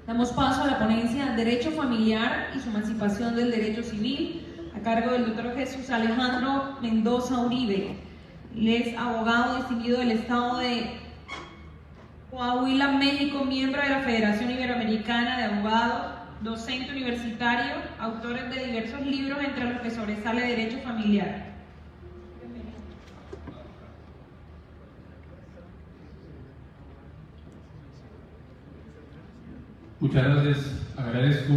Damos paso a la ponencia Derecho Familiar y su emancipación del derecho civil, a cargo del doctor Jesús Alejandro Mendoza Uribe. Él es abogado distinguido del Estado de Coahuila, México, miembro de la Federación Iberoamericana de Abogados, docente universitario, autor de diversos libros, entre los que sobresale Derecho Familiar. Muchas gracias, agradezco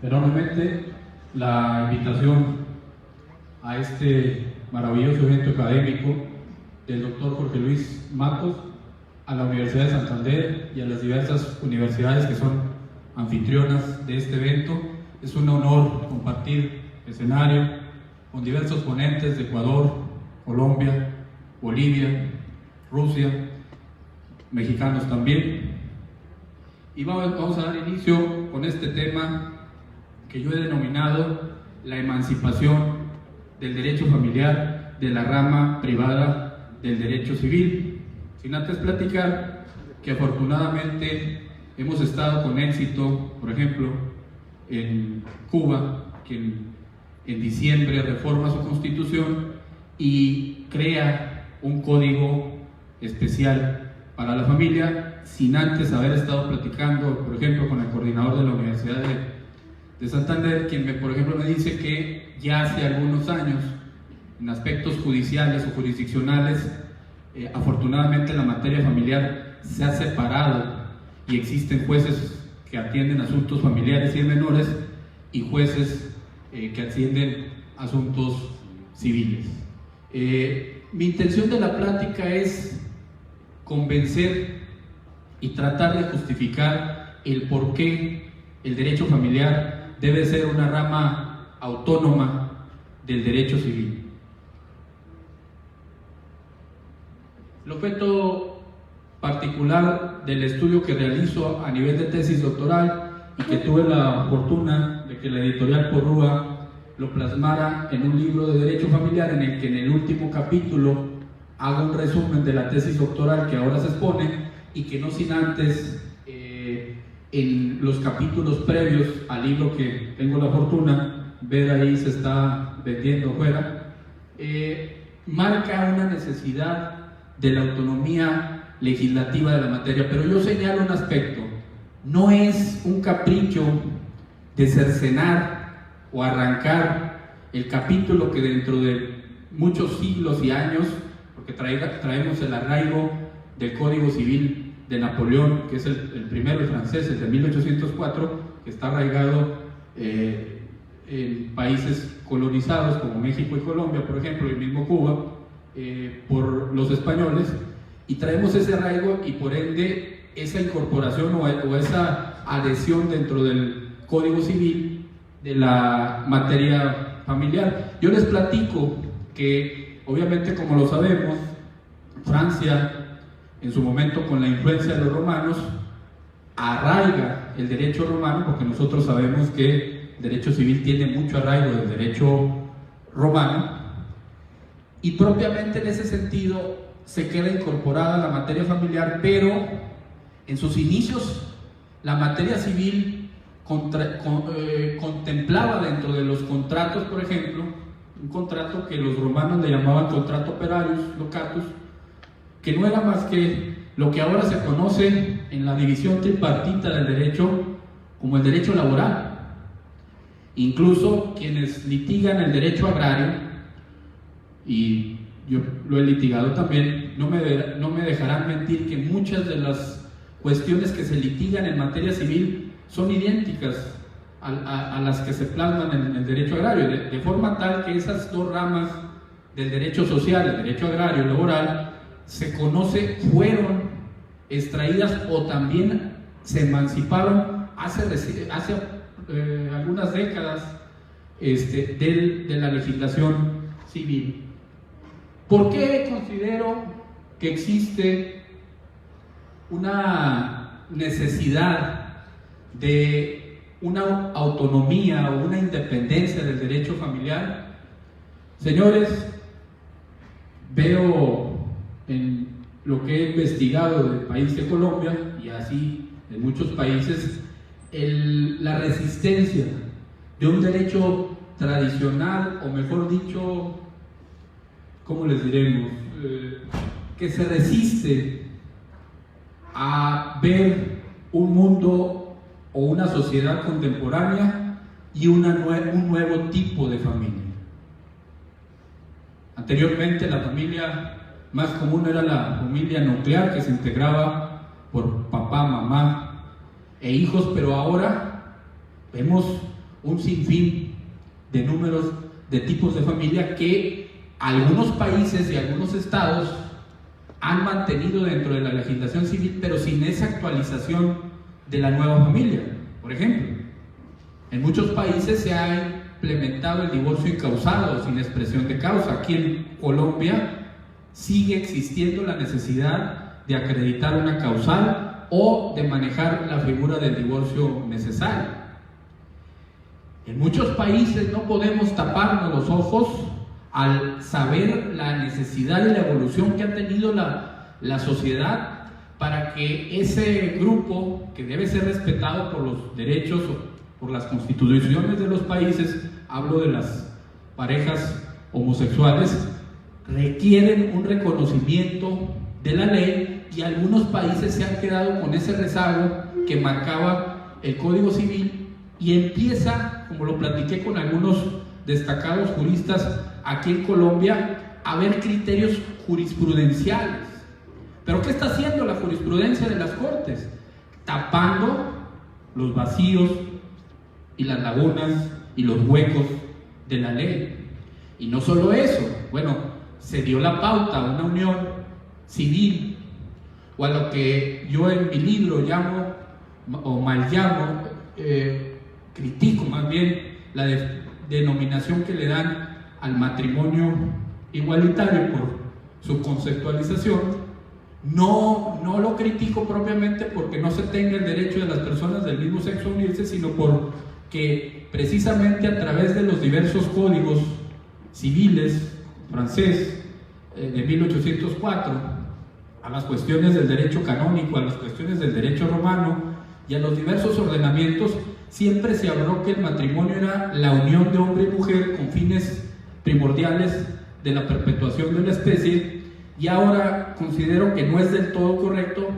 enormemente la invitación a este maravilloso evento académico del doctor Jorge Luis Matos, a la Universidad de Santander y a las diversas universidades que son anfitrionas de este evento. Es un honor compartir escenario con diversos ponentes de Ecuador, Colombia, Bolivia, Rusia, mexicanos también. Y vamos a dar inicio con este tema que yo he denominado la emancipación del derecho familiar de la rama privada del derecho civil. Sin antes platicar que afortunadamente hemos estado con éxito, por ejemplo, en Cuba, que en diciembre reforma su constitución y crea un código especial para la familia, sin antes haber estado platicando, por ejemplo, con el coordinador de la Universidad de Santander, quien por ejemplo me dice que ya hace algunos años, en aspectos judiciales o jurisdiccionales, afortunadamente la materia familiar se ha separado y existen jueces que atienden asuntos familiares y de menores y jueces que atienden asuntos civiles. Mi intención de la plática es convencer y tratar de justificar el por qué el derecho familiar debe ser una rama autónoma del derecho civil. El objeto particular del estudio que realizo a nivel de tesis doctoral y que tuve la fortuna de que la editorial Porrúa lo plasmara en un libro de derecho familiar, en el que en el último capítulo hago un resumen de la tesis doctoral que ahora se expone, y que no sin antes en los capítulos previos al libro que tengo la fortuna ver ahí se está vendiendo afuera, marca una necesidad de la autonomía legislativa de la materia. Pero yo señalo un aspecto: no es un capricho de cercenar o arrancar el capítulo que dentro de muchos siglos y años, porque traemos el arraigo del Código Civil de Napoleón, que es el primero, el francés, el de 1804, que está arraigado en países colonizados como México y Colombia, por ejemplo, y mismo Cuba, por los españoles, y traemos ese arraigo y por ende esa incorporación o esa adhesión dentro del Código Civil de la materia familiar. Yo les platico que, obviamente, como lo sabemos, Francia, en su momento con la influencia de los romanos, arraiga el derecho romano, porque nosotros sabemos que el derecho civil tiene mucho arraigo del derecho romano, y propiamente en ese sentido se queda incorporada la materia familiar, pero en sus inicios la materia civil contemplaba dentro de los contratos, por ejemplo, un contrato que los romanos le llamaban contrato operarius locatus, que no era más que lo que ahora se conoce en la división tripartita del derecho como el derecho laboral. Incluso quienes litigan el derecho agrario, y yo lo he litigado también, no me dejarán mentir que muchas de las cuestiones que se litigan en materia civil son idénticas a las que se plasman en el derecho agrario, de forma tal que esas dos ramas del derecho social, el derecho agrario y laboral, se conoce, fueron extraídas o también se emanciparon hace algunas décadas de la legislación civil. ¿Por qué considero que existe una necesidad de una autonomía o una independencia del derecho familiar? Señores, veo en lo que he investigado del país de Colombia y así de muchos países la resistencia de un derecho tradicional, o mejor dicho, ¿cómo les diremos? Que se resiste a ver un mundo o una sociedad contemporánea y un nuevo tipo de familia. Anteriormente la familia más común era la familia nuclear, que se integraba por papá, mamá e hijos, pero ahora vemos un sinfín de números de tipos de familia que algunos países y algunos estados han mantenido dentro de la legislación civil, pero sin esa actualización de la nueva familia. Por ejemplo, en muchos países se ha implementado el divorcio incausado, sin expresión de causa. Aquí en Colombia sigue existiendo la necesidad de acreditar una causal o de manejar la figura del divorcio necesario. En muchos países no podemos taparnos los ojos al saber la necesidad y la evolución que ha tenido la sociedad para que ese grupo, que debe ser respetado por los derechos o por las constituciones de los países, hablo de las parejas homosexuales, requieren un reconocimiento de la ley, y algunos países se han quedado con ese rezago que marcaba el Código Civil, y empieza, como lo platiqué con algunos destacados juristas aquí en Colombia, a haber criterios jurisprudenciales. ¿Pero qué está haciendo la jurisprudencia de las Cortes? Tapando los vacíos y las lagunas y los huecos de la ley. Y no solo eso, bueno, se dio la pauta a una unión civil, o a lo que yo en mi libro llamo, o mal llamo, critico más bien la denominación que le dan al matrimonio igualitario por su conceptualización. No lo critico propiamente porque no se tenga el derecho de las personas del mismo sexo a unirse, sino porque precisamente a través de los diversos códigos civiles, francés de 1804, a las cuestiones del derecho canónico, a las cuestiones del derecho romano y a los diversos ordenamientos, siempre se habló que el matrimonio era la unión de hombre y mujer con fines primordiales de la perpetuación de la especie. Y ahora considero que no es del todo correcto,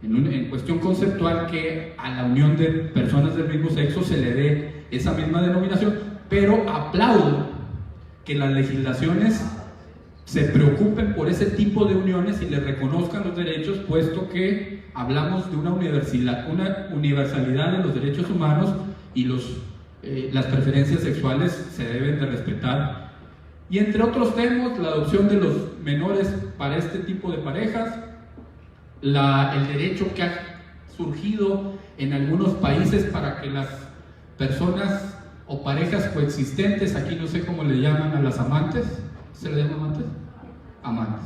en cuestión conceptual, que a la unión de personas del mismo sexo se le dé esa misma denominación, pero aplaudo que las legislaciones se preocupen por ese tipo de uniones y les reconozcan los derechos, puesto que hablamos de una universalidad de los derechos humanos, y las preferencias sexuales se deben de respetar. Y entre otros temas, la adopción de los menores para este tipo de parejas, el derecho que ha surgido en algunos países para que las personas o parejas coexistentes, aquí no sé cómo le llaman a las amantes, ¿se le llama amantes? Amantes,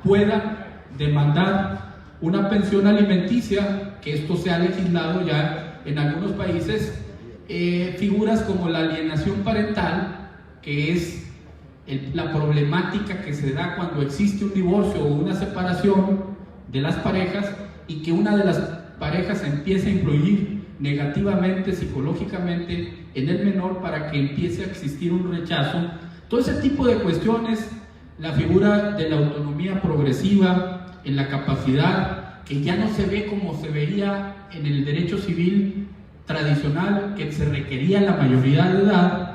puedan demandar una pensión alimenticia, que esto se ha legislado ya en algunos países. Figuras como la alienación parental, que es la problemática que se da cuando existe un divorcio o una separación de las parejas, y que una de las parejas empieza a influir negativamente, psicológicamente, en el menor para que empiece a existir un rechazo. Todo ese tipo de cuestiones, la figura de la autonomía progresiva en la capacidad, que ya no se ve como se veía en el derecho civil tradicional, que se requería la mayoría de edad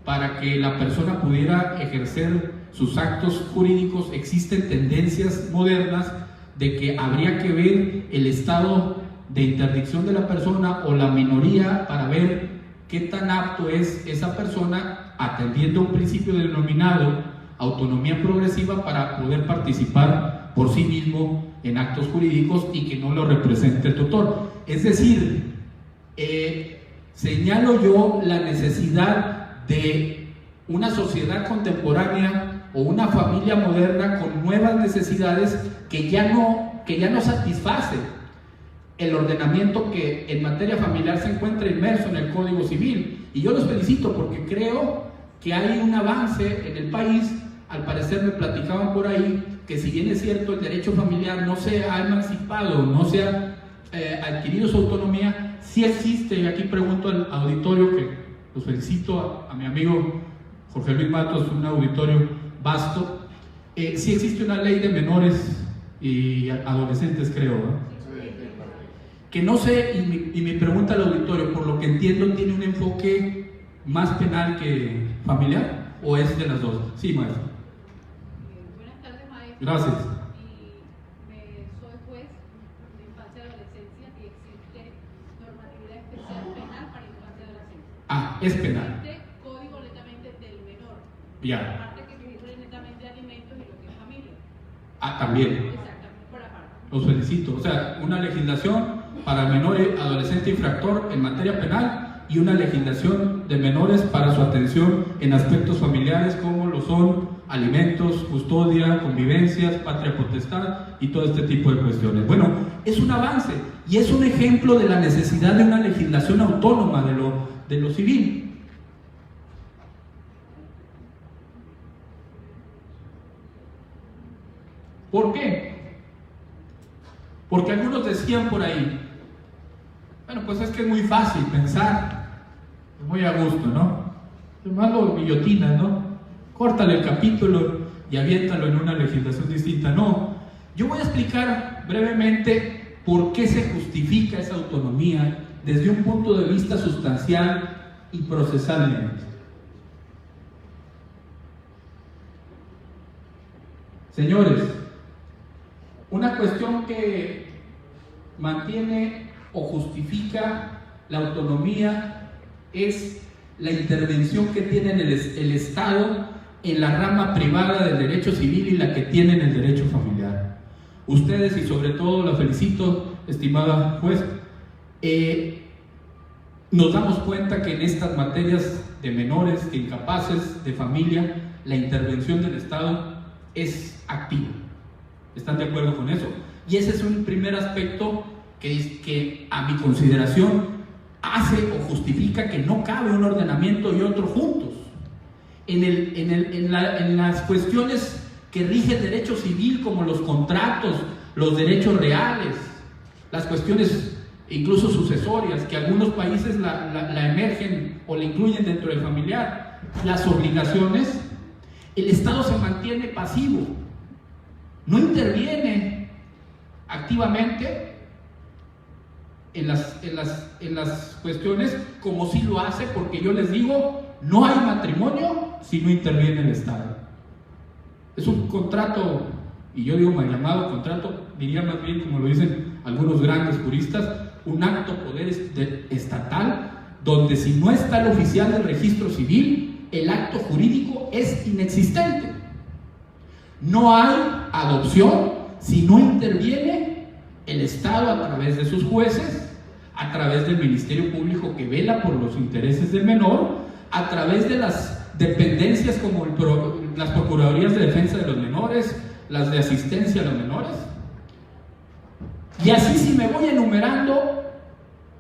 para que la persona pudiera ejercer sus actos jurídicos. Existen tendencias modernas de que habría que ver el estado de interdicción de la persona o la minoría para ver qué tan apto es esa persona, atendiendo un principio denominado autonomía progresiva, para poder participar por sí mismo en actos jurídicos y que no lo represente el tutor. Es decir, señalo yo la necesidad de una sociedad contemporánea o una familia moderna con nuevas necesidades que ya no satisface el ordenamiento que en materia familiar se encuentra inmerso en el Código Civil. Y yo los felicito porque creo que hay un avance en el país. Al parecer me platicaban por ahí que, si bien es cierto el derecho familiar no se ha emancipado, no se ha adquirido su autonomía, sí existe, y aquí pregunto al auditorio, que los felicito, a mi amigo Jorge Luis Matos, un auditorio vasto, sí existe una ley de menores y adolescentes, creo, ¿no? Que no sé, y mi pregunta al auditorio, por lo que entiendo, ¿tiene un enfoque más penal que familiar? ¿O es de las dos? Sí, maestro. Buenas tardes, maestro. Gracias. Soy juez de infancia y adolescencia y existe normatividad especial penal para infancia y adolescencia. Ah, es penal. Existe código netamente del menor. Ya. Aparte que existe netamente alimentos y lo que es familia. Ah, también. Exactamente, por aparte. Los felicito. O sea, una legislación para menor adolescente infractor en materia penal y una legislación de menores para su atención en aspectos familiares como lo son alimentos, custodia, convivencias, patria potestad y todo este tipo de cuestiones. Bueno, es un avance y es un ejemplo de la necesidad de una legislación autónoma de lo civil. ¿Por qué? Porque algunos decían por ahí, bueno, pues es que es muy fácil pensar, es muy a gusto, ¿no? Más lo guillotinas, ¿no? Córtale el capítulo y aviéntalo en una legislación distinta. No, yo voy a explicar brevemente por qué se justifica esa autonomía desde un punto de vista sustancial y procesalmente. Señores, una cuestión que mantiene o justifica la autonomía es la intervención que tiene el Estado en la rama privada del derecho civil y la que tiene en el derecho familiar. Ustedes, y sobre todo la felicito, estimada juez, nos damos cuenta que en estas materias de menores, de incapaces, de familia, la intervención del Estado es activa. ¿Están de acuerdo con eso? Y ese es un primer aspecto que a mi consideración hace o justifica que no cabe un ordenamiento y otro juntos. En las cuestiones que rige el derecho civil, como los contratos, los derechos reales, las cuestiones incluso sucesorias, que algunos países la emergen o la incluyen dentro del familiar, las obligaciones, el Estado se mantiene pasivo, no interviene activamente en las cuestiones, como si lo hace, porque yo les digo, no hay matrimonio si no interviene el Estado. Es un contrato, y yo digo mal llamado contrato, diría más bien, como lo dicen algunos grandes juristas, un acto poder estatal, donde si no está el oficial del registro civil, el acto jurídico es inexistente. No hay adopción si no interviene el Estado a través de sus jueces, a través del Ministerio Público que vela por los intereses del menor, a través de las dependencias como las Procuradurías de Defensa de los Menores, las de asistencia a los menores. Y así, si me voy enumerando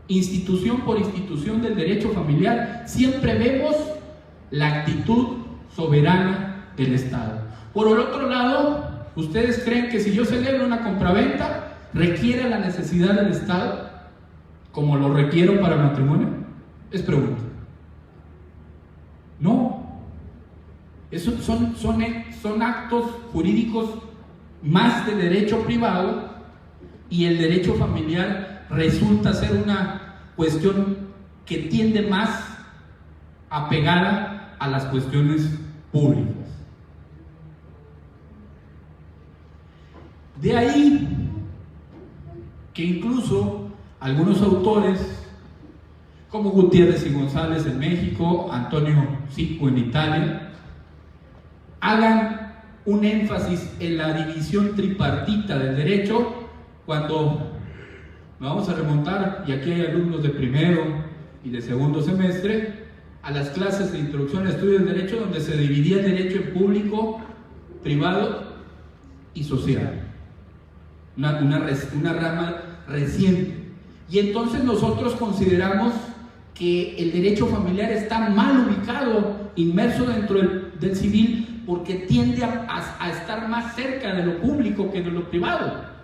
institución por institución del derecho familiar, siempre vemos la actitud soberana del Estado. Por el otro lado, ¿ustedes creen que si yo celebro una compraventa requiere la necesidad del Estado como lo requiero para el matrimonio? Es pregunta. No. Esos son actos jurídicos más de derecho privado, y el derecho familiar resulta ser una cuestión que tiende más apegada a las cuestiones públicas. De ahí que incluso algunos autores, como Gutiérrez y González en México, Antonio Sicco en Italia, hagan un énfasis en la división tripartita del derecho, cuando nos vamos a remontar, y aquí hay alumnos de primero y de segundo semestre, a las clases de introducción al estudio del derecho, donde se dividía el derecho en público, privado y social. Una rama reciente. Y entonces nosotros consideramos que el derecho familiar está mal ubicado, inmerso dentro del civil, porque tiende a estar más cerca de lo público que de lo privado.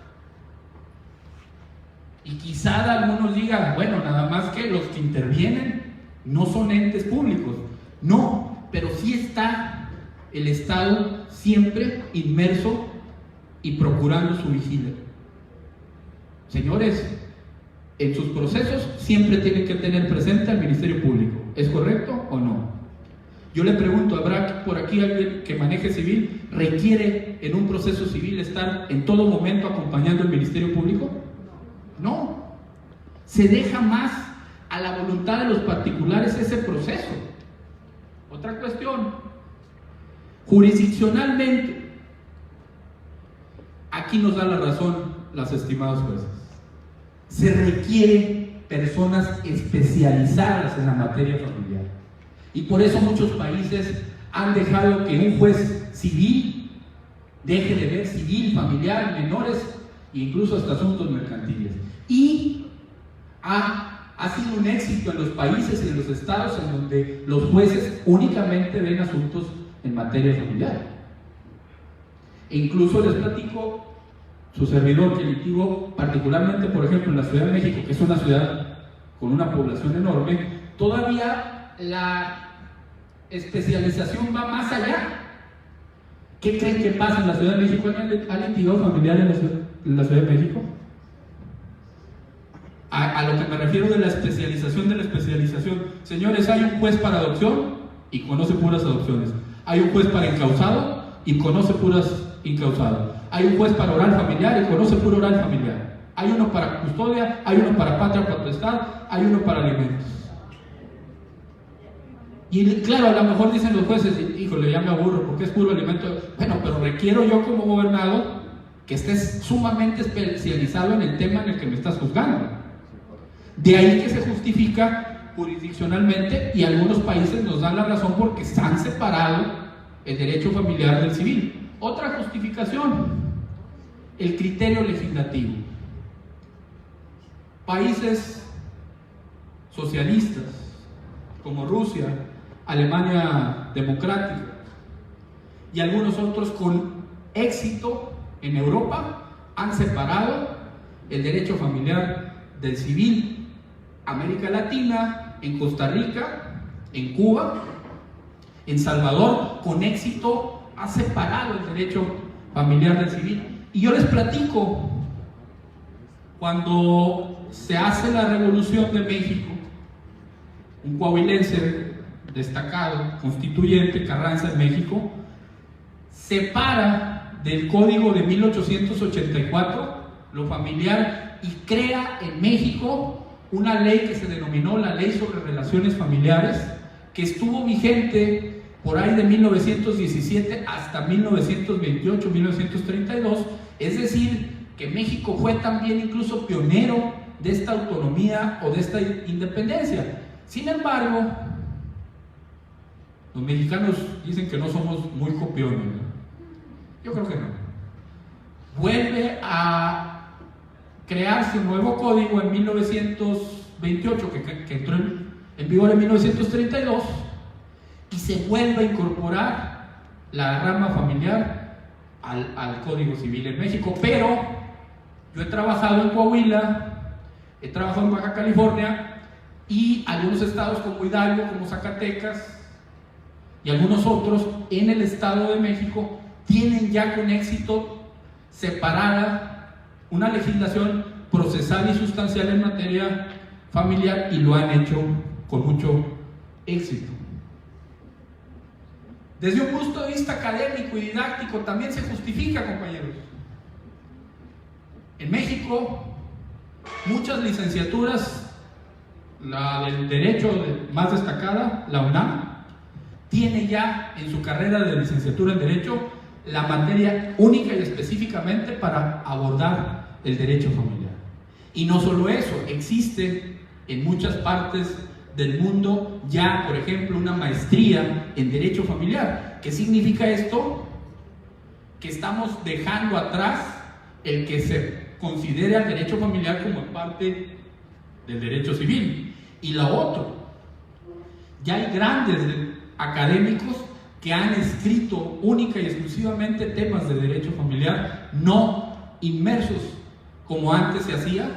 Y quizá algunos digan, bueno, nada más que los que intervienen no son entes públicos. No, pero sí está el Estado siempre inmerso y procurando su vigilia. Señores, en sus procesos siempre tienen que tener presente al Ministerio Público. ¿Es correcto o no? Yo le pregunto, ¿habrá por aquí alguien que maneje civil? ¿Requiere en un proceso civil estar en todo momento acompañando al Ministerio Público? No. Se deja más a la voluntad de los particulares ese proceso. Otra cuestión, jurisdiccionalmente, aquí nos da la razón las estimadas jueces. Se requiere personas especializadas en la materia familiar. Y por eso muchos países han dejado que un juez civil deje de ver civil, familiar, menores e incluso hasta asuntos mercantiles. Y ha sido un éxito en los países y en los estados en donde los jueces únicamente ven asuntos en materia familiar. E incluso les platico, su servidor que litigo, particularmente por ejemplo en la Ciudad de México, que es una ciudad con una población enorme, todavía la especialización va más allá. ¿Qué creen que pasa en la Ciudad de México? ¿Han litigado familiar en la Ciudad de México? A lo que me refiero de la especialización de la especialización. Señores, hay un juez para adopción y conoce puras adopciones. Hay un juez para encausado y conoce puras encausados. Hay un juez para oral familiar y conoce puro oral familiar. Hay uno para custodia, hay uno para patria potestad, hay uno para alimentos. Y claro, a lo mejor dicen los jueces, híjole, ya me aburro porque es puro alimento. Bueno, pero requiero yo como gobernado que estés sumamente especializado en el tema en el que me estás juzgando. De ahí que se justifica jurisdiccionalmente, y algunos países nos dan la razón porque se han separado el derecho familiar del civil. Otra justificación, el criterio legislativo. Países socialistas como Rusia, Alemania democrática y algunos otros con éxito en Europa han separado el derecho familiar del civil. América Latina, en Costa Rica, en Cuba, en Salvador, con éxito ha separado el derecho familiar del civil. Y yo les platico, cuando se hace la Revolución de México, un coahuilense destacado, constituyente, Carranza en México, separa del Código de 1884 lo familiar y crea en México una ley que se denominó la Ley sobre Relaciones Familiares, que estuvo vigente por ahí de 1917 hasta 1928, 1932, es decir, que México fue también incluso pionero de esta autonomía o de esta independencia. Sin embargo, los mexicanos dicen que no somos muy copiones, ¿no? Yo creo que no. Vuelve a crearse un nuevo código en 1928 que entró en vigor en 1932 y se vuelve a incorporar la rama familiar al Código Civil en México. Pero yo he trabajado en Coahuila, he trabajado en Baja California y algunos estados como Hidalgo, como Zacatecas y algunos otros en el Estado de México tienen ya con éxito separada una legislación procesal y sustancial en materia familiar, y lo han hecho con mucho éxito. Desde un punto de vista académico y didáctico también se justifica, compañeros. En México, muchas licenciaturas, la del derecho más destacada, la UNAM, tiene ya en su carrera de licenciatura en Derecho la materia única y específicamente para abordar el derecho familiar. Y no solo eso, existe en muchas partes del mundo ya, por ejemplo, una maestría en derecho familiar. ¿Qué significa esto? Que estamos dejando atrás el que se considere al derecho familiar como parte del derecho civil. Y lo otro, ya hay grandes académicos que han escrito única y exclusivamente temas de derecho familiar, no inmersos como antes se hacía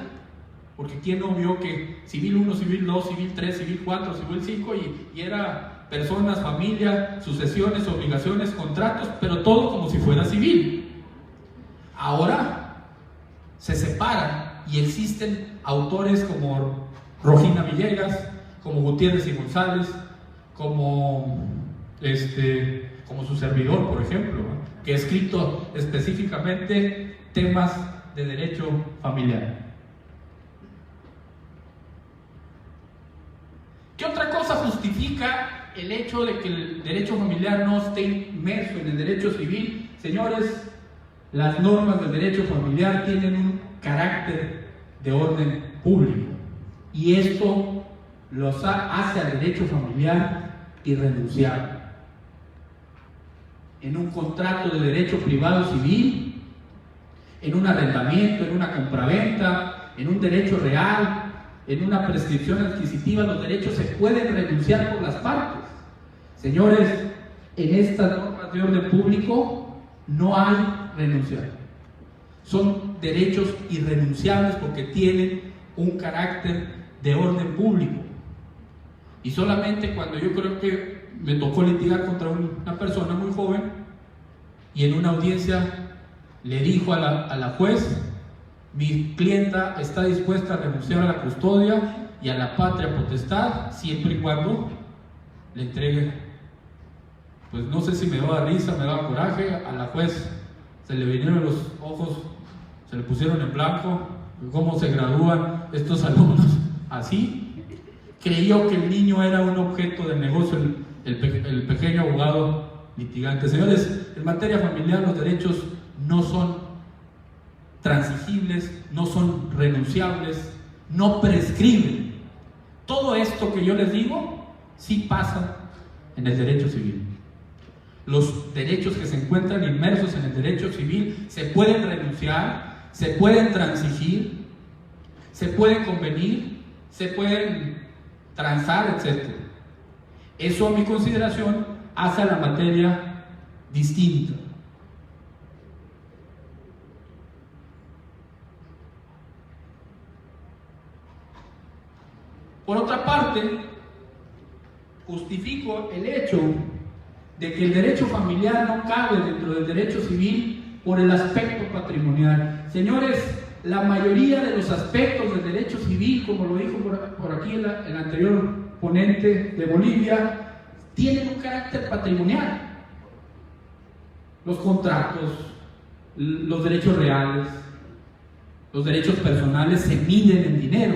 Porque ¿quién no vio que civil 1, civil 2, civil 3, civil 4, civil 5 y era personas, familia, sucesiones, obligaciones, contratos, pero todo como si fuera civil? Ahora se separan y existen autores como Rogina Villegas, como Gutiérrez y González, como su servidor, por ejemplo, ¿no?, que ha escrito específicamente temas de derecho familiar. ¿Qué otra cosa justifica el hecho de que el derecho familiar no esté inmerso en el derecho civil? Señores, las normas del derecho familiar tienen un carácter de orden público y esto hace al derecho familiar irrenunciable. En un contrato de derecho privado civil, en un arrendamiento, en una compraventa, en un derecho real, en una prescripción adquisitiva, los derechos se pueden renunciar por las partes. Señores, en estas normas de orden público no hay renunciar. Son derechos irrenunciables porque tienen un carácter de orden público. Y solamente cuando yo creo que me tocó litigar contra una persona muy joven y en una audiencia le dijo a la juez: mi clienta está dispuesta a renunciar a la custodia y a la patria potestad siempre y cuando le entregue. Pues no sé si me daba risa, me daba coraje. A la juez se le vinieron los ojos, se le pusieron en blanco. ¿Cómo se gradúan estos alumnos así? Creyó que el niño era un objeto del negocio, el pequeño abogado litigante. Señores, en materia familiar los derechos no son transigibles, no son renunciables, no prescriben. Todo esto que yo les digo sí pasa en el derecho civil. Los derechos que se encuentran inmersos en el derecho civil se pueden renunciar, se pueden transigir, se pueden convenir, se pueden transar, etc. Eso, a mi consideración, hace a la materia distinta. Por otra parte, justifico el hecho de que el derecho familiar no cabe dentro del derecho civil por el aspecto patrimonial. Señores, la mayoría de los aspectos del derecho civil, como lo dijo por aquí el anterior ponente de Bolivia, tienen un carácter patrimonial. Los contratos, los derechos reales, los derechos personales se miden en dinero,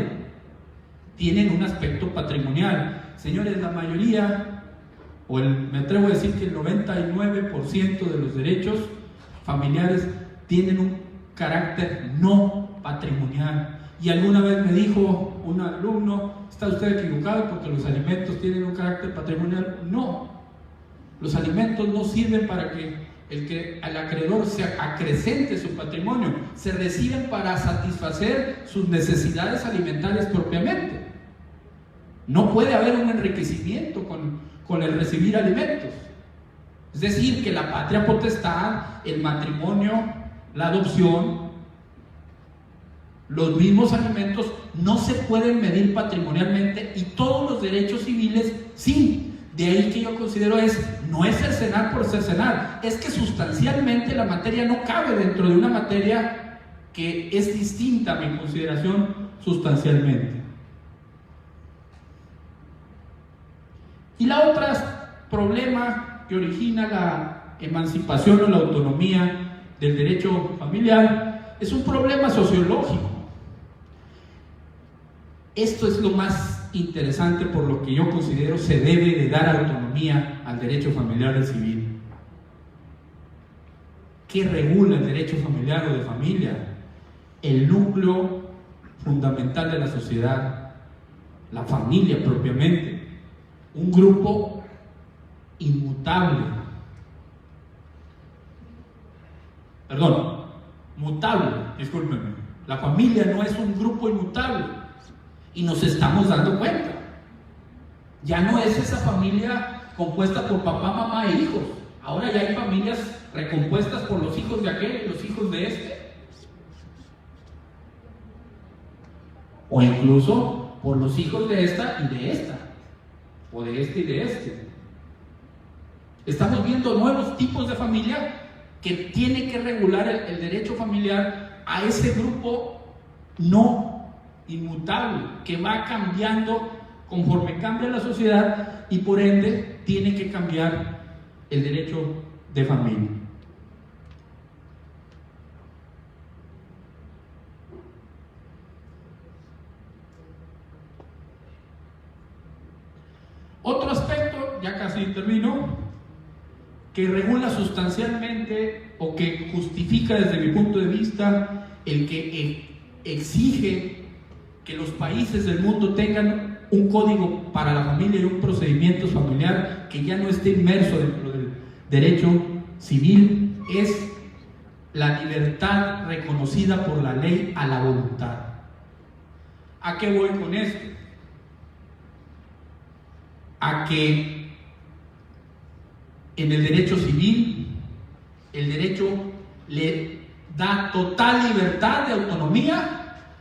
tienen un aspecto patrimonial. Señores, la mayoría, me atrevo a decir que el 99% de los derechos familiares tienen un carácter no patrimonial. Y alguna vez me dijo un alumno: ¿está usted equivocado porque los alimentos tienen un carácter patrimonial? No, los alimentos no sirven para que el acreedor se acrecente su patrimonio, se reciben para satisfacer sus necesidades alimentarias propiamente. No puede haber un enriquecimiento con el recibir alimentos. Es decir, que la patria potestad, el matrimonio, la adopción, los mismos alimentos no se pueden medir patrimonialmente, y todos los derechos civiles sí. De ahí que yo considero no es cercenar por cercenar, es que sustancialmente la materia no cabe dentro de una materia que es distinta a mi consideración sustancialmente. Y la otra problema que origina la emancipación o la autonomía del derecho familiar es un problema sociológico. Esto es lo más interesante, por lo que yo considero se debe de dar autonomía al derecho familiar del civil. ¿Qué regula el derecho familiar o de familia? El núcleo fundamental de la sociedad, la familia propiamente, un grupo inmutable. Mutable, discúlpenme. La familia no es un grupo inmutable. Y nos estamos dando cuenta. Ya no es esa familia compuesta por papá, mamá e hijos. Ahora ya hay familias recompuestas por los hijos de aquel y los hijos de este. o incluso por los hijos de esta y de esta, o de este y de este. Estamos viendo nuevos tipos de familia que tiene que regular el derecho familiar a ese grupo no inmutable, que va cambiando conforme cambia la sociedad y por ende tiene que cambiar el derecho de familia. Otro aspecto, ya casi termino, que regula sustancialmente o que justifica desde mi punto de vista el que exige que los países del mundo tengan un código para la familia y un procedimiento familiar que ya no esté inmerso dentro del derecho civil, es la libertad reconocida por la ley a la voluntad. ¿A qué voy con esto? A que en el derecho civil, el derecho le da total libertad de autonomía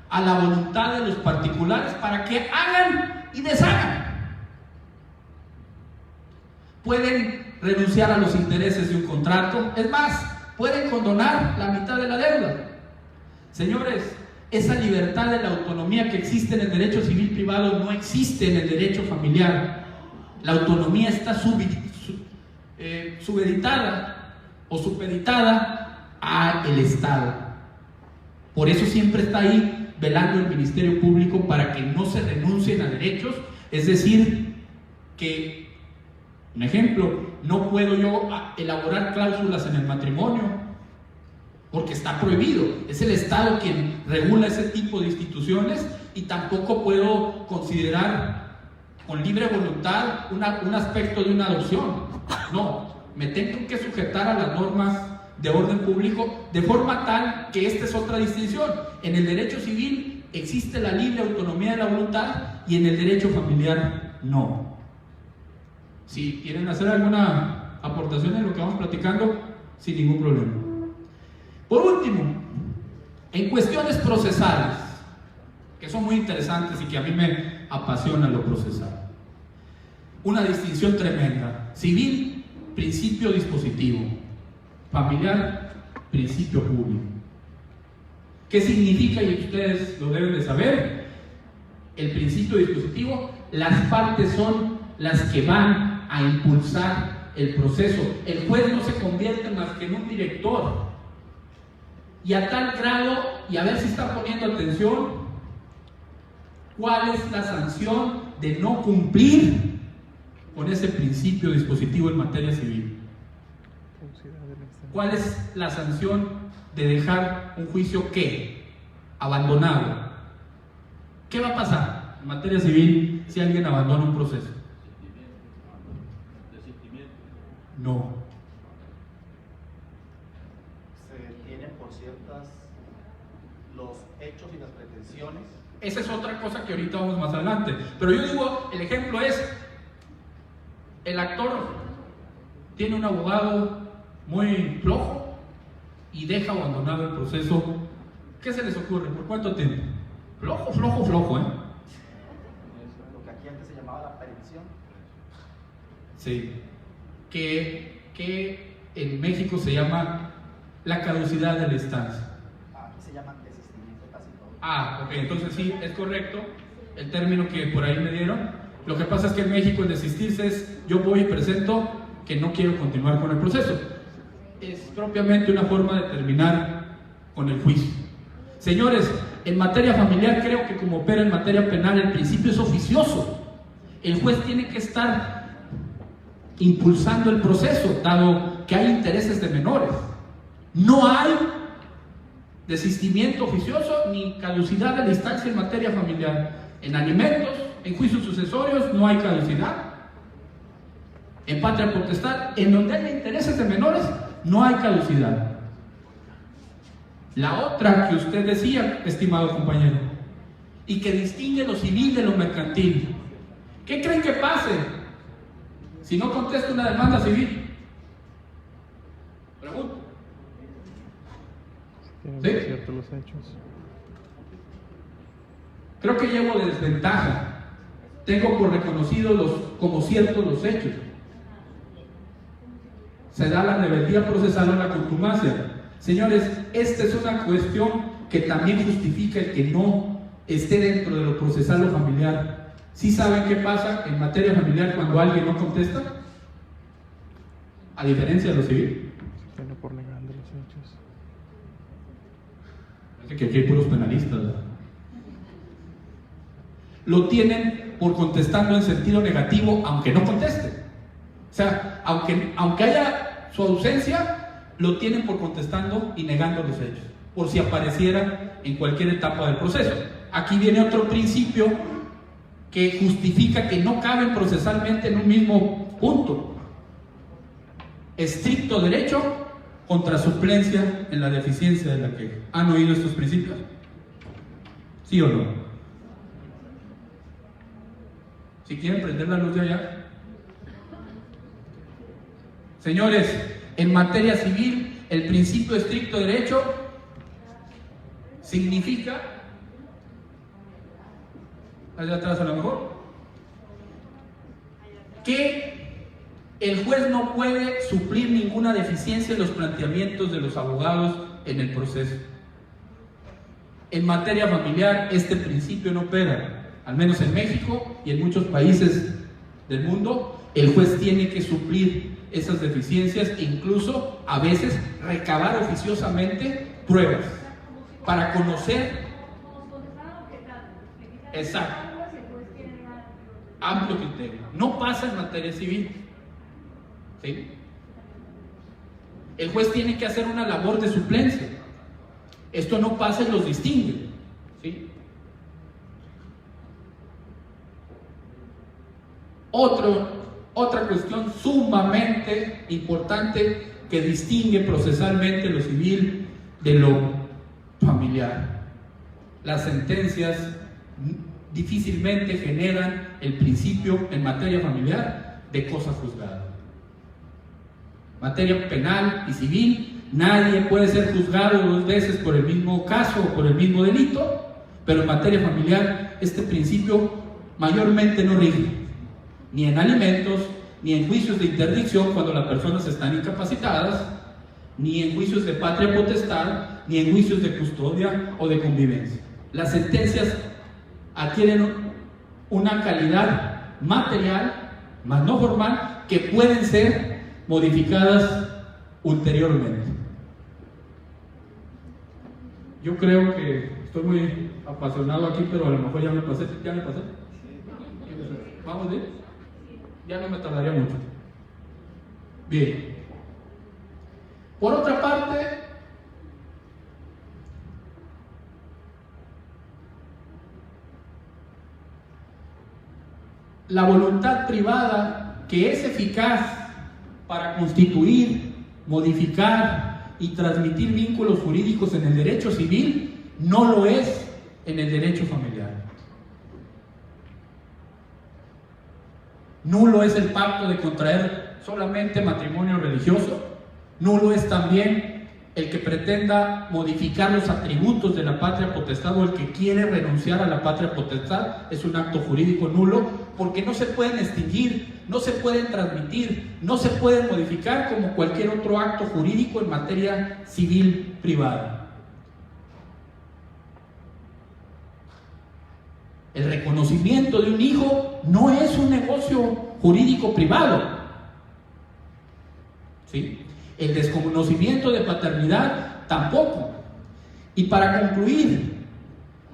a la voluntad de los particulares para que hagan y deshagan. Pueden renunciar a los intereses de un contrato, es más, pueden condonar la mitad de la deuda. Señores, esa libertad de la autonomía que existe en el derecho civil privado no existe en el derecho familiar. La autonomía está subeditada o supeditada al Estado. Por eso siempre está ahí velando el Ministerio Público para que no se renuncien a derechos. Es decir, que, un ejemplo, no puedo yo elaborar cláusulas en el matrimonio porque está prohibido. Es el Estado quien regula ese tipo de instituciones, y tampoco puedo considerar con libre voluntad un aspecto de una adopción. No, me tengo que sujetar a las normas de orden público, de forma tal que esta es otra distinción. En el derecho civil existe la libre autonomía de la voluntad y en el derecho familiar no. Si quieren hacer alguna aportación en lo que vamos platicando, sin ningún problema. Por último, en cuestiones procesales, que son muy interesantes y que a mí me apasiona lo procesal. Una distinción tremenda: civil, principio dispositivo; familiar, principio público. ¿Qué significa? Y ustedes lo deben de saber. El principio dispositivo: las partes son las que van a impulsar el proceso. El juez no se convierte más que en un director. Y a tal grado, y a ver si están poniendo atención, ¿cuál es la sanción de no cumplir con ese principio dispositivo en materia civil? ¿Cuál es la sanción de dejar un juicio abandonado? ¿Qué va a pasar en materia civil si alguien abandona un proceso? No. Se tienen por ciertas los hechos y las pretensiones. Esa es otra cosa que ahorita vamos más adelante. Pero yo digo, el ejemplo es: el actor tiene un abogado muy flojo y deja abandonado el proceso. ¿Qué se les ocurre? ¿Por cuánto tiempo? Flojo, flojo, flojo, ¿eh? Lo que aquí antes se llamaba la prevención. Sí. Que en México se llama la caducidad de la instancia. Aquí se llama desistimiento casi todo. Ok, entonces sí, es correcto el término que por ahí me dieron. Lo que pasa es que en México el desistirse es: yo voy y presento que no quiero continuar con el proceso. Es propiamente una forma de terminar con el juicio. Señores, en materia familiar, creo que como opera en materia penal, el principio es oficioso. El juez tiene que estar impulsando el proceso, dado que hay intereses de menores. No hay desistimiento oficioso ni caducidad de la instancia en materia familiar. En alimentos, en juicios sucesorios, no hay caducidad. En patria potestad, en donde hay intereses de menores, no hay caducidad. La otra que usted decía, estimado compañero, y que distingue lo civil de lo mercantil. ¿Qué creen que pase si no contesta una demanda civil? Pregunto. Tienen ¿Sí? ciertos los hechos. Creo que llevo desventaja. Tengo por reconocidos como ciertos los hechos. Se da la rebeldía procesal o la contumacia. Señores, esta es una cuestión que también justifica el que no esté dentro de lo procesal o familiar. ¿Sí saben qué pasa en materia familiar cuando alguien no contesta? A diferencia de lo civil. Pena por negando los hechos. Parece que aquí hay puros penalistas, ¿verdad? Lo tienen por contestando en sentido negativo, aunque no conteste. O sea, aunque haya su ausencia, lo tienen por contestando y negando los hechos, por si apareciera en cualquier etapa del proceso. Aquí viene otro principio que justifica que no caben procesalmente en un mismo punto. Estricto derecho contra suplencia en la deficiencia de la queja. ¿Han oído estos principios? ¿Sí o no? Si quieren prender la luz de allá. Señores, en materia civil, el principio de estricto derecho significa, allá atrás a lo mejor, que el juez no puede suplir ninguna deficiencia en los planteamientos de los abogados en el proceso. En materia familiar, este principio no opera. Al menos en México y en muchos países del mundo, el juez tiene que suplir esas deficiencias e incluso a veces recabar oficiosamente pruebas para conocer. Exacto. Amplio criterio. No pasa en materia civil. ¿Sí? El juez tiene que hacer una labor de suplencia. Esto no pasa y los distingue. ¿Sí? Otra cuestión sumamente importante que distingue procesalmente lo civil de lo familiar. Las sentencias difícilmente generan el principio en materia familiar de cosa juzgada. Materia penal y civil, nadie puede ser juzgado 2 veces por el mismo caso o por el mismo delito, pero en materia familiar este principio mayormente no rige. Ni en alimentos, ni en juicios de interdicción cuando las personas están incapacitadas, ni en juicios de patria potestad, ni en juicios de custodia o de convivencia. Las sentencias adquieren una calidad material, más no formal, que pueden ser modificadas ulteriormente. Yo creo que estoy muy apasionado aquí, pero a lo mejor ya me pasé. ¿Vamos bien? Ya no me tardaría mucho. Bien. Por otra parte, la voluntad privada, que es eficaz para constituir, modificar y transmitir vínculos jurídicos en el derecho civil, no lo es en el derecho familiar. Nulo es el pacto de contraer solamente matrimonio religioso. Nulo es también el que pretenda modificar los atributos de la patria potestad o el que quiere renunciar a la patria potestad. Es un acto jurídico nulo porque no se pueden extinguir, no se pueden transmitir, no se pueden modificar como cualquier otro acto jurídico en materia civil privada. El reconocimiento de un hijo no es un negocio jurídico privado. ¿Sí? El desconocimiento de paternidad tampoco. Y para concluir,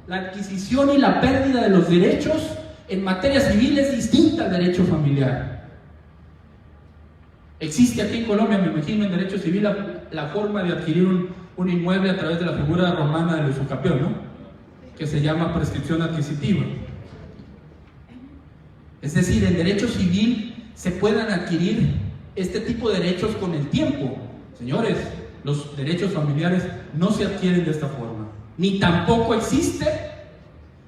la adquisición y la pérdida de los derechos en materia civil es distinta al derecho familiar. Existe aquí en Colombia, me imagino, en derecho civil la forma de adquirir un inmueble a través de la figura romana del usucapión, ¿no? Que se llama prescripción adquisitiva. Es decir, en derecho civil se pueden adquirir este tipo de derechos con el tiempo. Señores, los derechos familiares no se adquieren de esta forma. Ni tampoco existe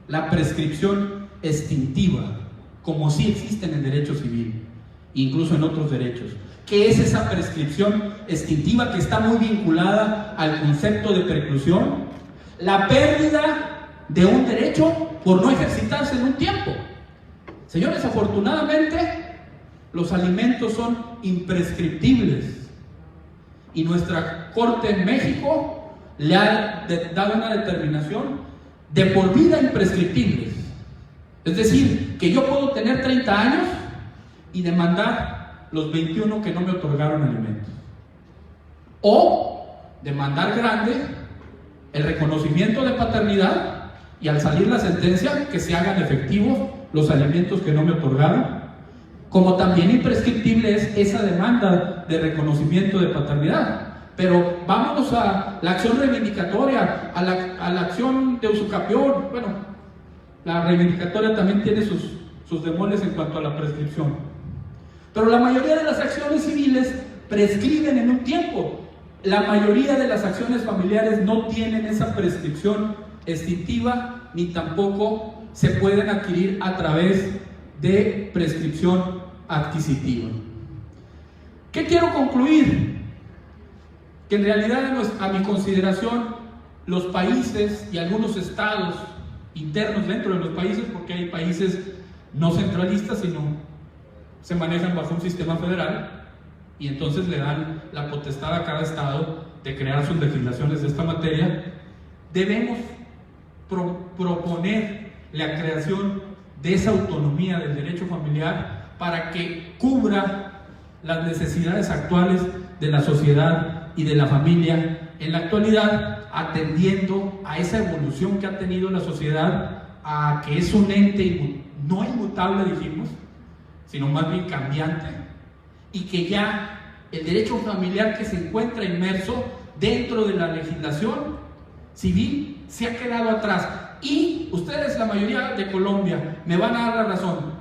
la prescripción extintiva, como sí existe en el derecho civil, incluso en otros derechos. ¿Qué es esa prescripción extintiva que está muy vinculada al concepto de preclusión? La pérdida de un derecho por no ejercitarse en un tiempo. Señores, afortunadamente los alimentos son imprescriptibles y nuestra Corte en México le ha dado una determinación de por vida imprescriptibles. Es decir, que yo puedo tener 30 años y demandar los 21 que no me otorgaron alimentos. O demandar grande el reconocimiento de paternidad y al salir la sentencia que se hagan efectivos los alimentos que no me otorgaron. Como también imprescriptible es esa demanda de reconocimiento de paternidad. Pero vámonos a la acción reivindicatoria, a la acción de usucapión. Bueno, la reivindicatoria también tiene sus demoles en cuanto a la prescripción. Pero la mayoría de las acciones civiles prescriben en un tiempo. La mayoría de las acciones familiares no tienen esa prescripción extintiva, ni tampoco se pueden adquirir a través de prescripción adquisitiva. ¿Qué quiero concluir? Que en realidad, a mi consideración, los países y algunos estados internos dentro de los países, porque hay países no centralistas, sino se manejan bajo un sistema federal, y entonces le dan la potestad a cada estado de crear sus legislaciones de esta materia. Debemos proponer la creación de esa autonomía del derecho familiar para que cubra las necesidades actuales de la sociedad y de la familia en la actualidad, atendiendo a esa evolución que ha tenido la sociedad, a que es un ente no inmutable, dijimos, sino más bien cambiante, y que ya el derecho familiar que se encuentra inmerso dentro de la legislación civil se ha quedado atrás. Y ustedes, la mayoría de Colombia, me van a dar la razón.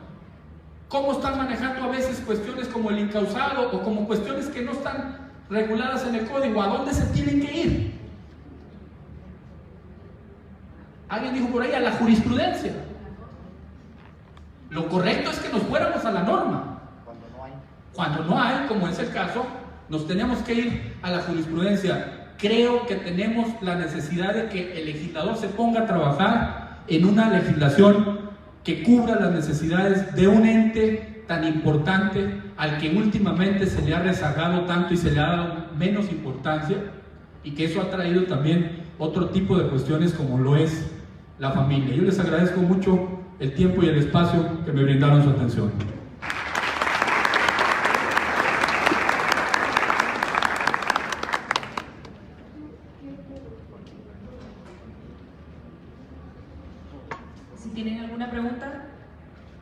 ¿Cómo están manejando a veces cuestiones como el incausado o como cuestiones que no están reguladas en el código? ¿A dónde se tienen que ir? Alguien dijo por ahí, a la jurisprudencia. Lo correcto es que nos fuéramos a la norma. Cuando no hay, como es el caso, nos tenemos que ir a la jurisprudencia. Creo que tenemos la necesidad de que el legislador se ponga a trabajar en una legislación que cubra las necesidades de un ente tan importante al que últimamente se le ha rezagado tanto y se le ha dado menos importancia, y que eso ha traído también otro tipo de cuestiones como lo es la familia. Yo les agradezco mucho el tiempo y el espacio que me brindaron su atención. Si tienen alguna pregunta,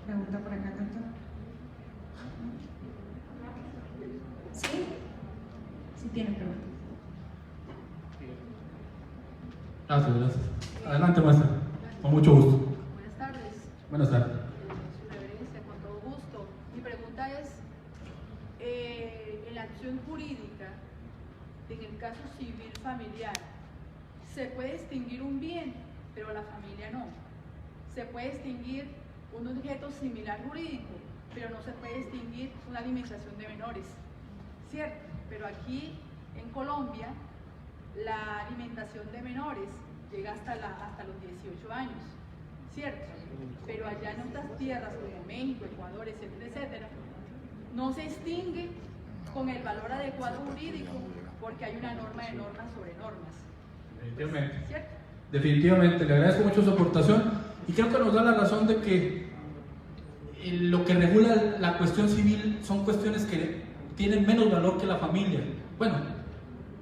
pregunta por acá, tanto. ¿Sí? Sí tienen preguntas. Gracias. Adelante, maestra. Con mucho gusto. Buenas tardes. Buenas tardes. Su reverencia, con todo gusto. Mi pregunta es, en la acción jurídica, en el caso civil familiar, ¿se puede extinguir un bien, pero la familia no? ¿Se puede extinguir un objeto similar jurídico, pero no se puede extinguir una alimentación de menores? ¿Cierto? Pero aquí, en Colombia, la alimentación de menores llega hasta los 18 años, ¿cierto? Pero allá en otras tierras como México, Ecuador, etcétera, etcétera, no se extingue con el valor adecuado jurídico porque hay una norma de normas sobre normas. Definitivamente. ¿Cierto? Definitivamente, le agradezco mucho su aportación y creo que nos da la razón de que lo que regula la cuestión civil son cuestiones que tienen menos valor que la familia. Bueno,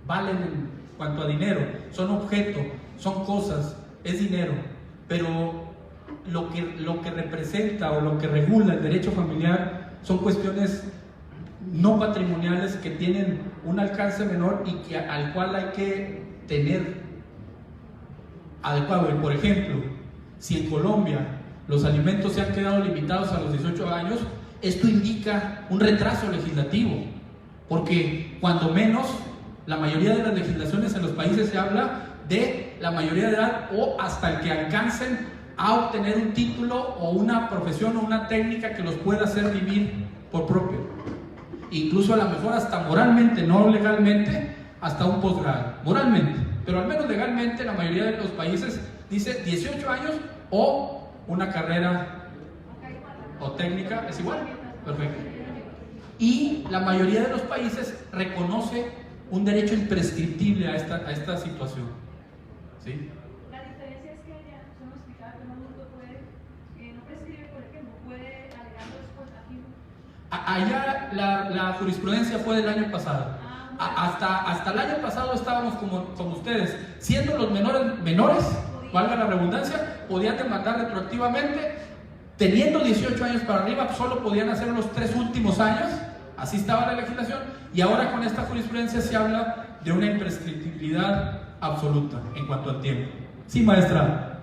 valen en cuanto a dinero, son objetos, son cosas, es dinero, pero lo que representa o lo que regula el derecho familiar son cuestiones no patrimoniales que tienen un alcance menor y al cual hay que tener adecuado. Por ejemplo, si en Colombia los alimentos se han quedado limitados a los 18 años, esto indica un retraso legislativo, porque cuando menos la mayoría de las legislaciones en los países se habla de la mayoría de edad o hasta el que alcancen a obtener un título o una profesión o una técnica que los pueda hacer vivir por propio, incluso a lo mejor hasta moralmente, no legalmente, hasta un posgrado, moralmente, pero al menos legalmente la mayoría de los países Dice 18 años o una carrera o técnica, es igual. Perfecto. Y la mayoría de los países reconoce un derecho imprescriptible a esta situación. ¿Sí? La diferencia es que ella nos explicaba que un adulto puede, no prescribe, por ejemplo, puede alegar después aquí. Allá la jurisprudencia fue del año pasado. Hasta el año pasado estábamos como ustedes, siendo los menores, valga la redundancia, podían demandar retroactivamente, teniendo 18 años para arriba, solo podían hacer los 3 últimos años, así estaba la legislación, y ahora con esta jurisprudencia se habla de una imprescriptibilidad absoluta en cuanto al tiempo. Sí, maestra.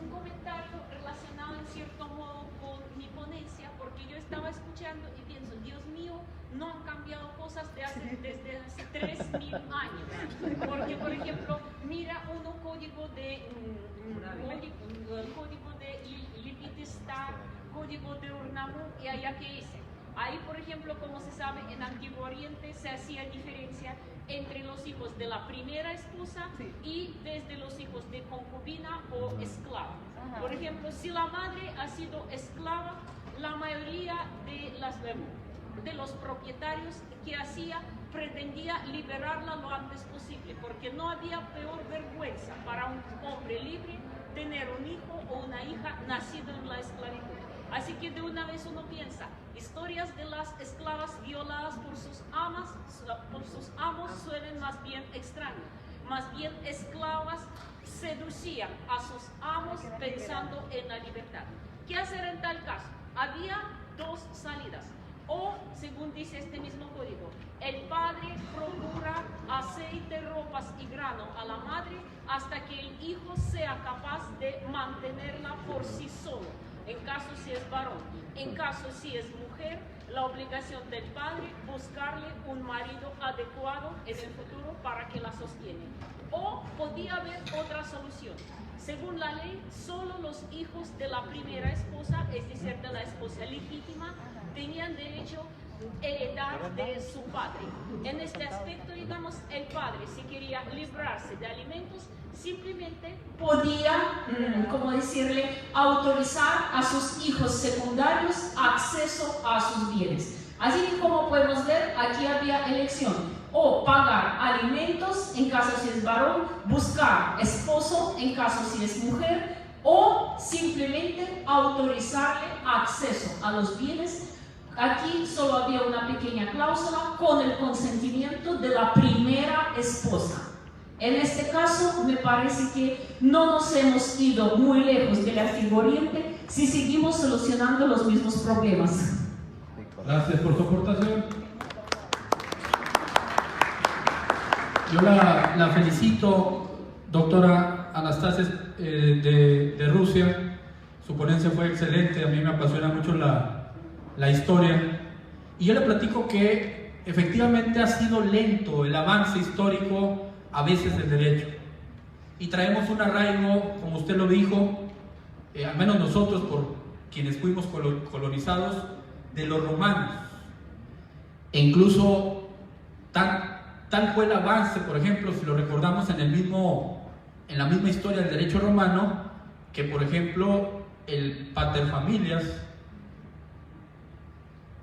Un comentario relacionado en cierto modo con mi ponencia, porque yo estaba escuchando y pienso, Dios mío, no han cambiado cosas desde hace 3000 años. Porque, por ejemplo, mira uno código de Lipitestad, código de Urnamur, y allá que dice. Ahí, por ejemplo, como se sabe, en Antiguo Oriente se hacía diferencia entre los hijos de la primera esposa y desde los hijos de concubina o esclava. Por ejemplo, si la madre ha sido esclava, la mayoría de los propietarios que hacía pretendía liberarla lo antes posible, porque no había peor vergüenza para un hombre libre tener un hijo o una hija nacido en la esclavitud. Así que de una vez uno piensa, historias de las esclavas violadas por sus amos suelen más bien extraños. Más bien esclavas seducían a sus amos pensando en la libertad. ¿Qué hacer en tal caso? Había 2 salidas. O, según dice este mismo código, el padre procura aceite, ropas y grano a la madre hasta que el hijo sea capaz de mantenerla por sí solo, en caso si es varón. En caso si es mujer, la obligación del padre buscarle un marido adecuado en el futuro para que la sostiene. O podía haber otra solución. Según la ley, solo los hijos de la primera esposa, es decir, de la esposa legítima, tenían derecho a heredar de su padre. En este aspecto, digamos, el padre, si quería librarse de alimentos, simplemente podía, como decirle, autorizar a sus hijos secundarios acceso a sus bienes. Así que, como podemos ver, aquí había elección: o pagar alimentos en caso si es varón, buscar esposo en caso si es mujer, o simplemente autorizarle acceso a los bienes. Aquí solo había una pequeña cláusula: con el consentimiento de la primera esposa. En este caso, me parece que no nos hemos ido muy lejos del Antiguo Oriente si seguimos solucionando los mismos problemas. Gracias por su aportación. Yo la felicito, doctora Anastasia de Rusia. Su ponencia fue excelente, a mí me apasiona mucho la historia. Y yo le platico que efectivamente ha sido lento el avance histórico a veces del derecho. Y traemos un arraigo, como usted lo dijo, al menos nosotros, por quienes fuimos colonizados, de los romanos. E incluso tal fue el avance, por ejemplo, si lo recordamos en la misma historia del derecho romano, que por ejemplo el paterfamilias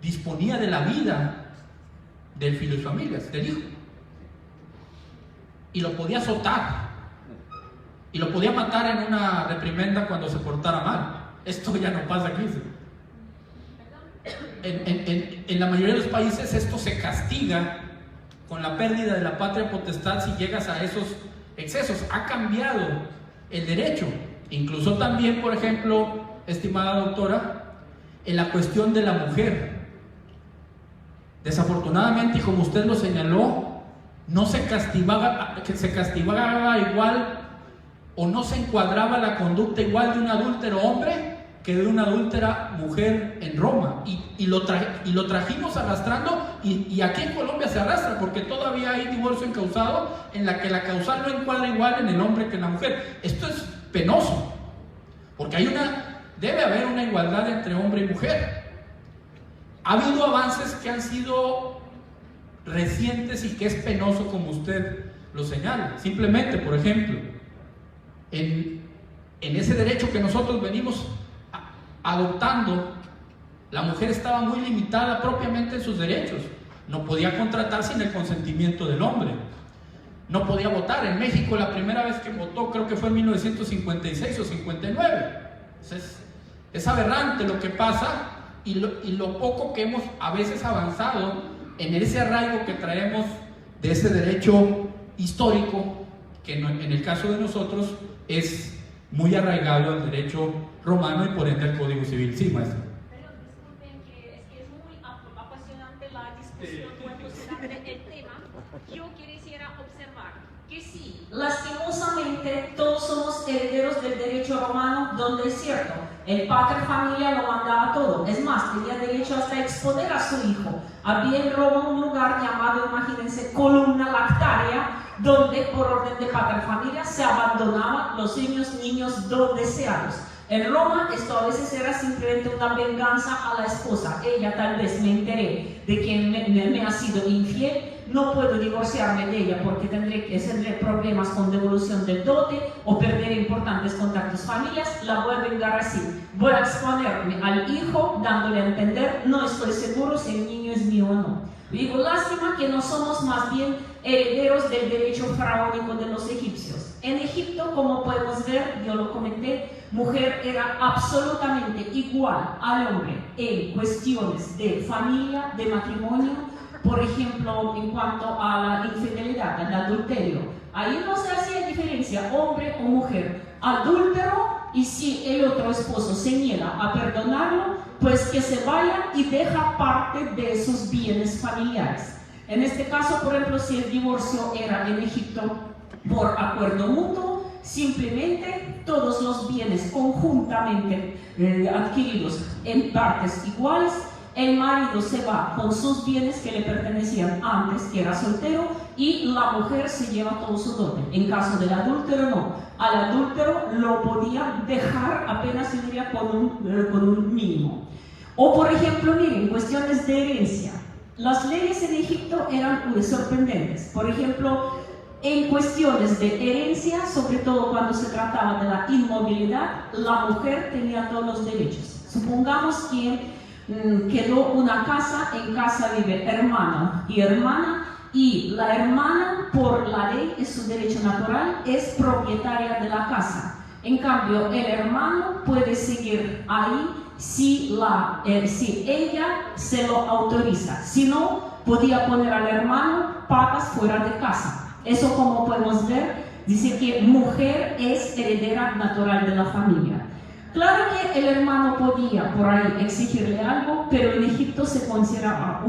disponía de la vida del filus familias, del hijo, y lo podía azotar y lo podía matar en una reprimenda cuando se portara mal. Esto ya no pasa aquí. En la mayoría de los países esto se castiga con la pérdida de la patria potestad si llegas a esos excesos. Ha cambiado el derecho, incluso también, por ejemplo, estimada doctora, en la cuestión de la mujer. Desafortunadamente, y como usted lo señaló, no se castigaba igual, o no se encuadraba la conducta igual de un adúltero hombre que de una adúltera mujer en Roma, y lo trajimos arrastrando, y aquí en Colombia se arrastra porque todavía hay divorcio encausado en la que la causal no encuadra igual en el hombre que en la mujer. Esto es penoso, porque debe haber una igualdad entre hombre y mujer. Ha habido avances que han sido recientes y que es penoso, como usted lo señala. Simplemente, por ejemplo, en en ese derecho que nosotros venimos adoptando, la mujer estaba muy limitada propiamente en sus derechos. No podía contratar sin el consentimiento del hombre. No podía votar. En México la primera vez que votó creo que fue en 1956 o 59. Es aberrante lo que pasa y lo poco que hemos a veces avanzado en ese arraigo que traemos de ese derecho histórico, que en el caso de nosotros es muy arraigado al derecho romano y por ende al Código Civil. Sí, maestro. Pero disculpen que es muy apasionante la discusión, muy apasionante el tema. Yo quisiera observar que sí, lastimosamente todos somos herederos del derecho romano, donde es cierto, el pater familia lo mandaba todo. Es más, tenía derecho hasta a exponer a su hijo. Había en Roma un lugar llamado, imagínense, Columna Lactaria, donde por orden de pater familia se abandonaban los niños deseados. En Roma esto a veces era simplemente una venganza a la esposa. Ella tal vez me enteré de que me ha sido infiel, no puedo divorciarme de ella porque tendré problemas con devolución del dote o perder importantes contactos familiares, la voy a vengar así. Voy a exponerme al hijo dándole a entender, no estoy seguro si el niño es mío o no. Digo, lástima que no somos más bien herederos del derecho faraónico de los egipcios. En Egipto, como podemos ver, yo lo comenté, mujer era absolutamente igual al hombre en cuestiones de familia, de matrimonio, por ejemplo, en cuanto a la infidelidad, al adulterio. Ahí no se hacía diferencia, hombre o mujer. Adúltero, y si el otro esposo se niega a perdonarlo, pues que se vaya y deja parte de sus bienes familiares. En este caso, por ejemplo, si el divorcio era en Egipto por acuerdo mutuo, simplemente todos los bienes conjuntamente adquiridos en partes iguales, el marido se va con sus bienes que le pertenecían antes, que era soltero, y la mujer se lleva todo su dote. En caso del adúltero, no. Al adúltero lo podía dejar apenas, yo diría, con un mínimo. O, por ejemplo, miren, cuestiones de herencia. Las leyes en Egipto eran sorprendentes. Por ejemplo, en cuestiones de herencia, sobre todo cuando se trataba de la inmovilidad, la mujer tenía todos los derechos. Supongamos que quedó una casa, en casa vive hermano y hermana, y la hermana, por la ley, es su derecho natural, es propietaria de la casa. En cambio, el hermano puede seguir ahí si ella se lo autoriza. Si no, podía poner al hermano patas fuera de casa. Eso, como podemos ver, dice que mujer es heredera natural de la familia. Claro que el hermano podía por ahí exigirle algo, pero en Egipto se consideraba,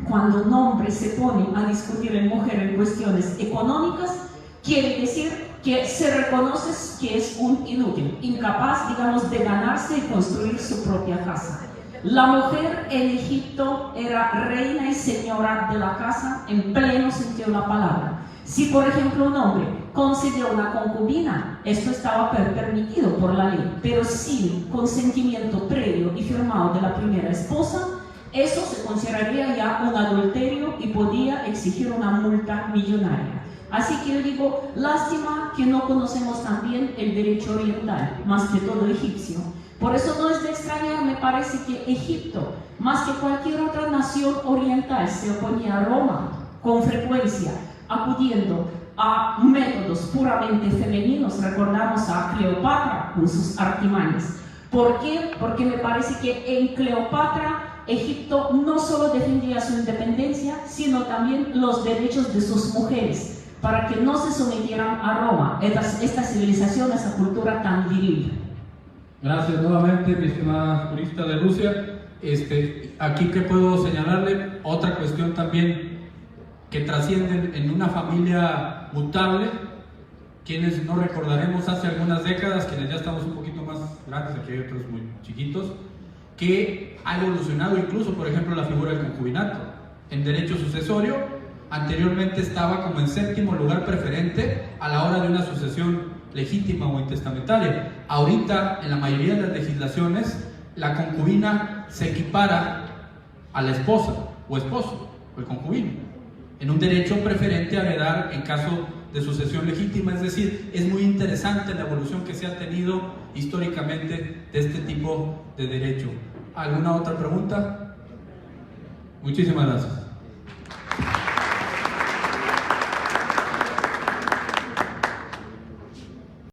cuando un hombre se pone a discutir en mujer en cuestiones económicas, quiere decir que se reconoce que es un inútil, incapaz, digamos, de ganarse y construir su propia casa. La mujer en Egipto era reina y señora de la casa en pleno sentido de la palabra. Si, por ejemplo, un hombre concedió una concubina, esto estaba permitido por la ley, pero sin consentimiento previo y firmado de la primera esposa, eso se consideraría ya un adulterio y podía exigir una multa millonaria. Así que yo digo, lástima que no conocemos también el derecho oriental, más que todo egipcio. Por eso no es de extrañar, me parece que Egipto, más que cualquier otra nación oriental, se oponía a Roma con frecuencia, acudiendo a métodos puramente femeninos. Recordamos a Cleopatra con sus artimañas. ¿Por qué? Porque me parece que en Cleopatra Egipto no solo defendía su independencia, sino también los derechos de sus mujeres, para que no se sometieran a Roma, esta civilización, esa cultura tan viril. Gracias nuevamente, mi estimada jurista de Rusia. Aquí que puedo señalarle otra cuestión también que trasciende en una familia mutable, quienes no recordaremos hace algunas décadas, quienes ya estamos un poquito más grandes, aquí hay otros muy chiquitos, que ha evolucionado incluso, por ejemplo, la figura del concubinato. En derecho sucesorio, anteriormente estaba como en séptimo lugar preferente a la hora de una sucesión legítima o intestamentaria. Ahorita, en la mayoría de las legislaciones, la concubina se equipara a la esposa o esposo, o el concubino, en un derecho preferente a heredar en caso de sucesión legítima. Es decir, es muy interesante la evolución que se ha tenido históricamente de este tipo de derecho. ¿Alguna otra pregunta? Muchísimas gracias.